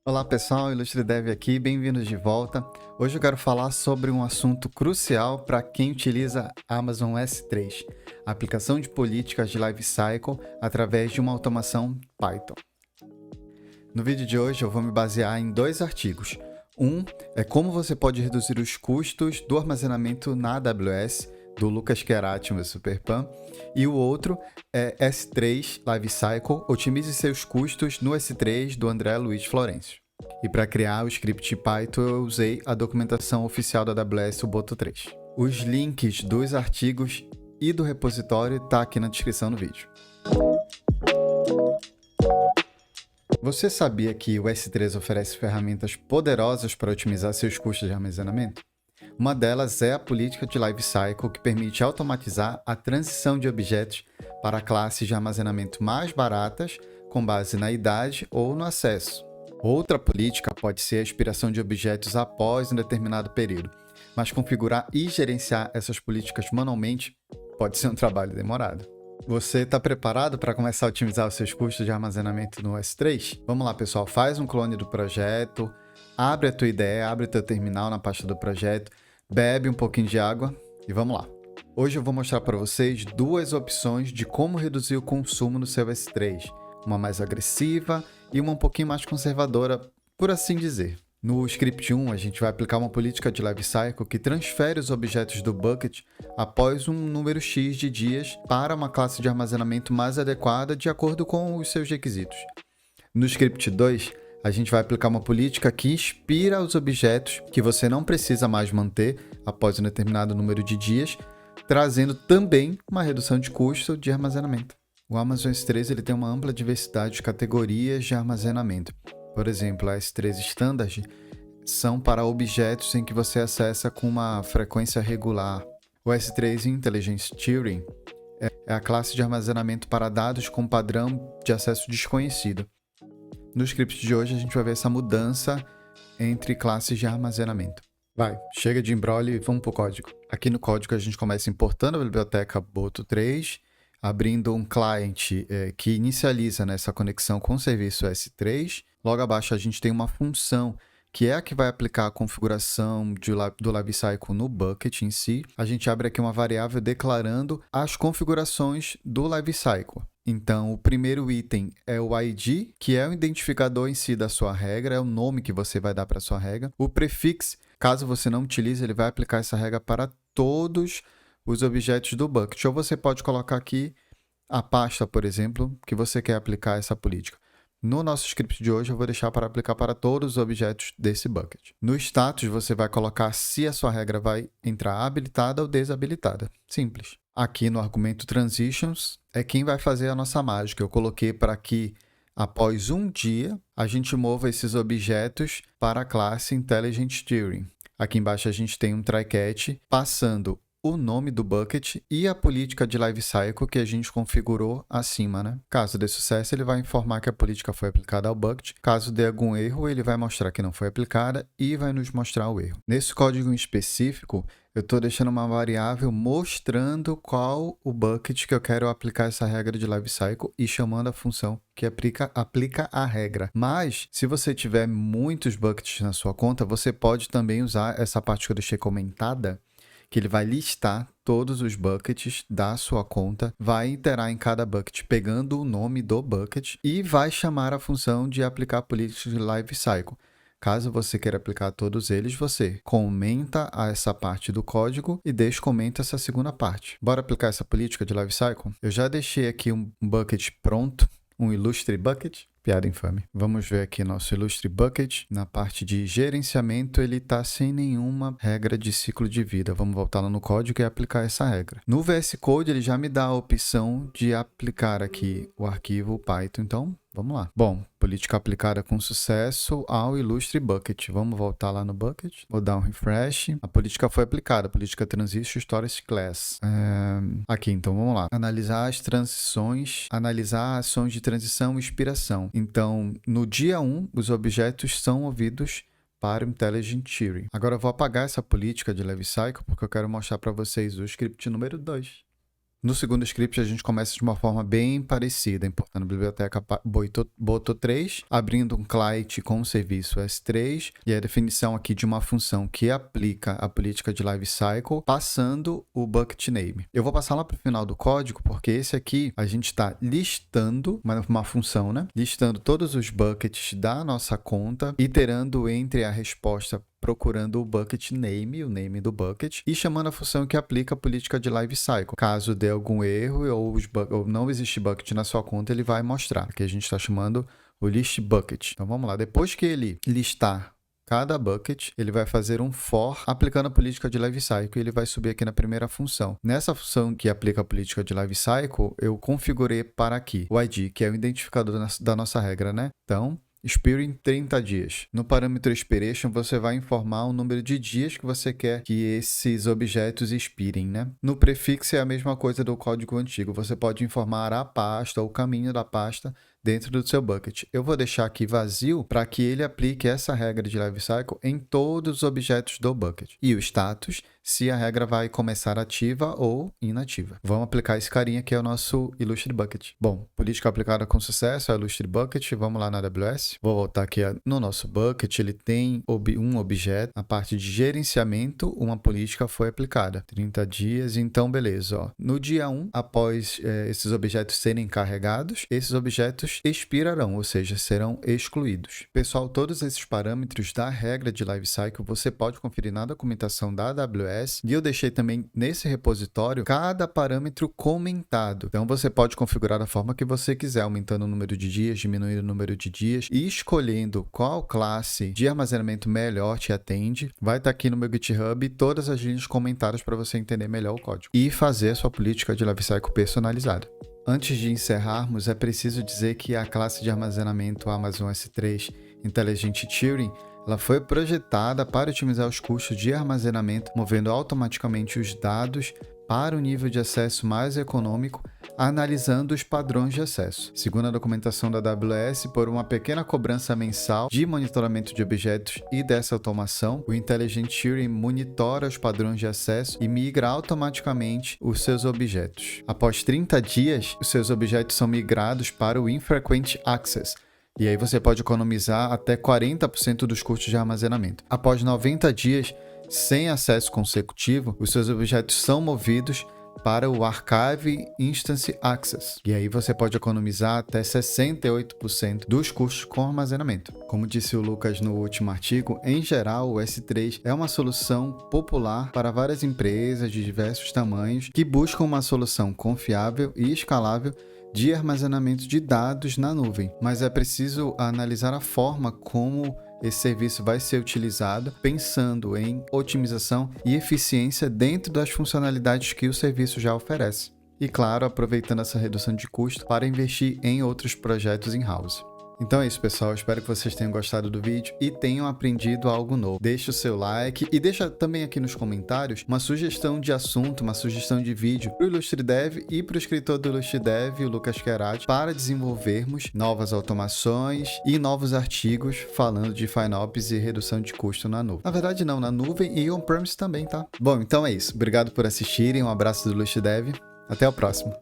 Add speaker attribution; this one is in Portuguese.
Speaker 1: Olá pessoal, Ilustre Dev aqui, bem-vindos de volta. Hoje eu quero falar sobre um assunto crucial para quem utiliza Amazon S3, a aplicação de políticas de Lifecycle através de uma automação Python. No vídeo de hoje eu vou me basear em dois artigos. Um é como você pode reduzir os custos do armazenamento na AWS, do Lucas Querati, meu superpan, e o outro é S3 Lifecycle, otimize seus custos no S3, do André Luiz Florencio. E para criar o script Python eu usei a documentação oficial da AWS, o Boto3. Os links dos artigos e do repositório estão aqui na descrição do vídeo. Você sabia que o S3 oferece ferramentas poderosas para otimizar seus custos de armazenamento? Uma delas é a política de Lifecycle, que permite automatizar a transição de objetos para classes de armazenamento mais baratas, com base na idade ou no acesso. Outra política pode ser a expiração de objetos após um determinado período, mas configurar e gerenciar essas políticas manualmente pode ser um trabalho demorado. Você está preparado para começar a otimizar os seus custos de armazenamento no S3? Vamos lá, pessoal. Faz um clone do projeto, abre a tua IDE, abre o teu terminal na pasta do projeto, bebe um pouquinho de água e vamos lá. Hoje eu vou mostrar para vocês duas opções de como reduzir o consumo no seu S3. Uma mais agressiva e uma um pouquinho mais conservadora, por assim dizer. No script 1, a gente vai aplicar uma política de Lifecycle que transfere os objetos do bucket após um número X de dias para uma classe de armazenamento mais adequada de acordo com os seus requisitos. No script 2, a gente vai aplicar uma política que expira os objetos que você não precisa mais manter após um determinado número de dias, trazendo também uma redução de custo de armazenamento. O Amazon S3 ele tem uma ampla diversidade de categorias de armazenamento. Por exemplo, a S3 Standard são para objetos em que você acessa com uma frequência regular. O S3 Intelligent Steering é a classe de armazenamento para dados com padrão de acesso desconhecido. No script de hoje a gente vai ver essa mudança entre classes de armazenamento. Chega de embrolho e vamos para o código. Aqui no código a gente começa importando a biblioteca Boto3, abrindo um client que inicializa essa conexão com o serviço S3. Logo abaixo a gente tem uma função que é a que vai aplicar a configuração do Lifecycle no bucket em si. A gente abre aqui uma variável declarando as configurações do Lifecycle. Então, o primeiro item é o ID, que é o identificador em si da sua regra, é o nome que você vai dar para a sua regra. O prefix, caso você não utilize, ele vai aplicar essa regra para todos os objetos do bucket. Ou você pode colocar aqui a pasta, por exemplo, que você quer aplicar essa política. No nosso script de hoje, eu vou deixar para aplicar para todos os objetos desse bucket. No status, você vai colocar se a sua regra vai entrar habilitada ou desabilitada. Simples. Aqui no argumento transitions, é quem vai fazer a nossa mágica. Eu coloquei para que, após um dia, a gente mova esses objetos para a classe Intelligent Steering. Aqui embaixo a gente tem um try-catch passando o nome do bucket e a política de Lifecycle que a gente configurou acima, né? Caso dê sucesso, ele vai informar que a política foi aplicada ao bucket. Caso dê algum erro, ele vai mostrar que não foi aplicada e vai nos mostrar o erro. Nesse código em específico, eu estou deixando uma variável mostrando qual o bucket que eu quero aplicar essa regra de Lifecycle e chamando a função que aplica a regra. Mas, se você tiver muitos buckets na sua conta, você pode também usar essa parte que eu deixei comentada, que ele vai listar todos os buckets da sua conta, vai iterar em cada bucket pegando o nome do bucket e vai chamar a função de aplicar a política de Lifecycle. Caso você queira aplicar todos eles, você comenta essa parte do código e descomenta essa segunda parte. Bora aplicar essa política de Lifecycle? Eu já deixei aqui um bucket pronto, um Illustre Bucket. Piada infame. Vamos ver aqui nosso Illustre Bucket. Na parte de gerenciamento, ele está sem nenhuma regra de ciclo de vida. Vamos voltar lá no código e aplicar essa regra. No VS Code, ele já me dá a opção de aplicar aqui o arquivo Python. Então, vamos lá. Bom, política aplicada com sucesso ao Illustre Bucket. Vamos voltar lá no Bucket. Vou dar um refresh. A política foi aplicada. Política Transition Storage Class. Aqui, então, vamos lá. Analisar as transições. Analisar ações de transição e expiração. Então, no dia 1, os objetos são movidos para o Intelligent Steering. Agora eu vou apagar essa política de Lifecycle porque eu quero mostrar para vocês o script número 2. No segundo script, a gente começa de uma forma bem parecida, importando a biblioteca Boto3, abrindo um client com o serviço S3 e a definição aqui de uma função que aplica a política de lifecycle, passando o bucket name. Eu vou passar lá para o final do código, porque esse aqui a gente está listando uma função, né? Listando todos os buckets da nossa conta, iterando entre a resposta procurando o bucket name, o name do bucket, e chamando a função que aplica a política de lifecycle. Caso dê algum erro ou não existe bucket na sua conta, ele vai mostrar. Aqui a gente está chamando o list bucket. Então vamos lá. Depois que ele listar cada bucket, ele vai fazer um for aplicando a política de lifecycle e ele vai subir aqui na primeira função. Nessa função que aplica a política de lifecycle, eu configurei para aqui o ID, que é o identificador da nossa regra, né? Então, expire em 30 dias. No parâmetro expiration, você vai informar o número de dias que você quer que esses objetos expirem, né? No prefixo é a mesma coisa do código antigo. Você pode informar a pasta ou o caminho da pasta dentro do seu bucket. Eu vou deixar aqui vazio para que ele aplique essa regra de lifecycle em todos os objetos do bucket. E o status, se a regra vai começar ativa ou inativa. Vamos aplicar esse carinha que é o nosso Illustrated Bucket. Bom, política aplicada com sucesso é o Illustrated Bucket. Vamos lá na AWS. Vou voltar aqui no nosso bucket. Ele tem um objeto. A parte de gerenciamento, uma política foi aplicada. 30 dias, então beleza. Ó. No dia 1, após esses objetos serem carregados, esses objetos expirarão, ou seja, serão excluídos. Pessoal, todos esses parâmetros da regra de lifecycle você pode conferir na documentação da AWS e eu deixei também nesse repositório cada parâmetro comentado. Então você pode configurar da forma que você quiser, aumentando o número de dias, diminuindo o número de dias e escolhendo qual classe de armazenamento melhor te atende. Vai estar aqui no meu GitHub todas as linhas comentadas para você entender melhor o código e fazer a sua política de lifecycle personalizada. Antes de encerrarmos, é preciso dizer que a classe de armazenamento Amazon S3 Intelligent Turing ela foi projetada para otimizar os custos de armazenamento, movendo automaticamente os dados para o nível de acesso mais econômico, analisando os padrões de acesso. Segundo a documentação da AWS, por uma pequena cobrança mensal de monitoramento de objetos e dessa automação, o Intelligent Turing monitora os padrões de acesso e migra automaticamente os seus objetos. Após 30 dias, os seus objetos são migrados para o Infrequent Access, e aí você pode economizar até 40% dos custos de armazenamento. Após 90 dias, sem acesso consecutivo, os seus objetos são movidos para o Archive Instance Access. E aí você pode economizar até 68% dos custos com armazenamento. Como disse o Lucas no último artigo, em geral o S3 é uma solução popular para várias empresas de diversos tamanhos que buscam uma solução confiável e escalável de armazenamento de dados na nuvem, mas é preciso analisar a forma como esse serviço vai ser utilizado, pensando em otimização e eficiência dentro das funcionalidades que o serviço já oferece. E claro, aproveitando essa redução de custo para investir em outros projetos in-house. Então é isso, pessoal. Espero que vocês tenham gostado do vídeo e tenham aprendido algo novo. Deixe o seu like e deixa também aqui nos comentários uma sugestão de assunto, uma sugestão de vídeo para o IllustriDev e para o escritor do IllustriDev, o Lucas Querati, para desenvolvermos novas automações e novos artigos falando de FinOps e redução de custo na nuvem. Na verdade não, na nuvem e on-premise também, tá? Bom, então é isso. Obrigado por assistirem. Um abraço do IllustriDev. Até o próximo.